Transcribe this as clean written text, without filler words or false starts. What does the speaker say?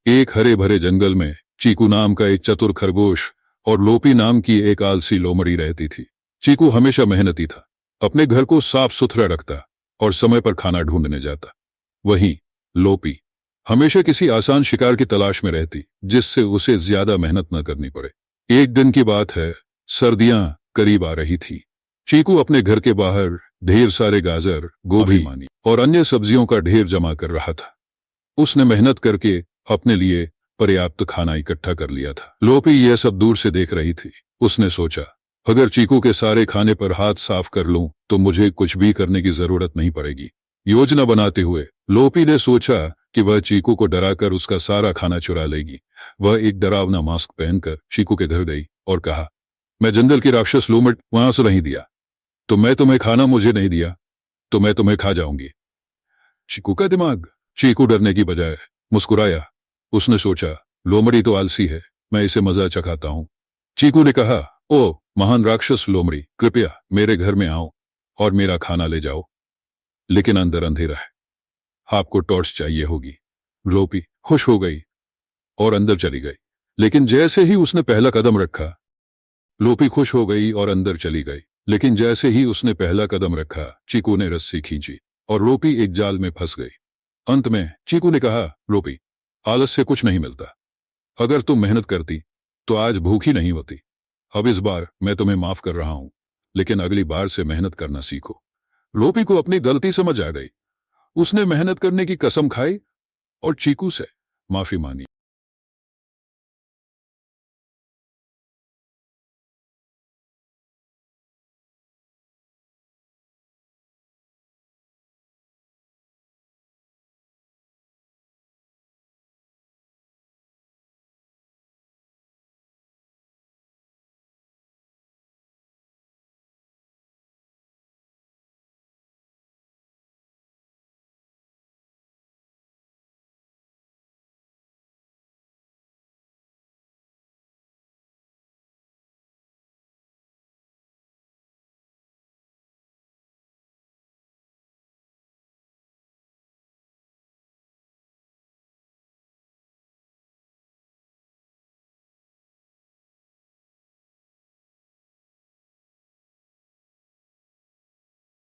एक हरे भरे जंगल में चीकू नाम का एक चतुर खरगोश और लोपी नाम की एक आलसी लोमड़ी रहती थी। चीकू हमेशा मेहनती था, अपने घर को साफ सुथरा रखता और समय पर खाना ढूंढने जाता। वहीं लोपी हमेशा किसी आसान शिकार की तलाश में रहती, जिससे उसे ज्यादा मेहनत न करनी पड़े। एक दिन की बात है, सर्दियां करीब आ रही थी। चीकू अपने घर के बाहर ढेर सारे गाजर, गोभी और अन्य सब्जियों का ढेर जमा कर रहा था। उसने मेहनत करके अपने लिए पर्याप्त खाना इकट्ठा कर लिया था। लोपी यह सब दूर से देख रही थी। उसने सोचा, अगर चीकू के सारे खाने पर हाथ साफ कर लूं तो मुझे कुछ भी करने की जरूरत नहीं पड़ेगी। योजना बनाते हुए लोपी ने सोचा कि वह चीकू को डराकर उसका सारा खाना चुरा लेगी। वह एक डरावना मास्क पहनकर चीकू के घर गई और कहा, मैं जंगल की राक्षस लोमड़ वहां से नहीं दिया, तो मैं तुम्हें खाना मुझे नहीं दिया तो मैं तुम्हें खा जाऊंगी। चीकू का दिमाग, चीकू डरने की बजाय मुस्कुराया। उसने सोचा, लोमड़ी तो आलसी है, मैं इसे मजा चखाता हूं। चीकू ने कहा, ओ महान राक्षस लोमड़ी, कृपया मेरे घर में आओ और मेरा खाना ले जाओ, लेकिन अंदर अंधेरा है, आपको टॉर्च चाहिए होगी। लोपी खुश हो गई और अंदर चली गई। लेकिन जैसे ही उसने पहला कदम रखा लोपी खुश हो गई और अंदर चली गई। लेकिन जैसे ही उसने पहला कदम रखा, चीकू ने रस्सी खींची और लोपी एक जाल में फंस गई। अंत में चीकू ने कहा, लोपी, आलस से कुछ नहीं मिलता। अगर तुम मेहनत करती तो आज भूखी नहीं होती। अब इस बार मैं तुम्हें माफ कर रहा हूं, लेकिन अगली बार से मेहनत करना सीखो। लोपी को अपनी गलती समझ आ गई। उसने मेहनत करने की कसम खाई और चीकू से माफी मांगी।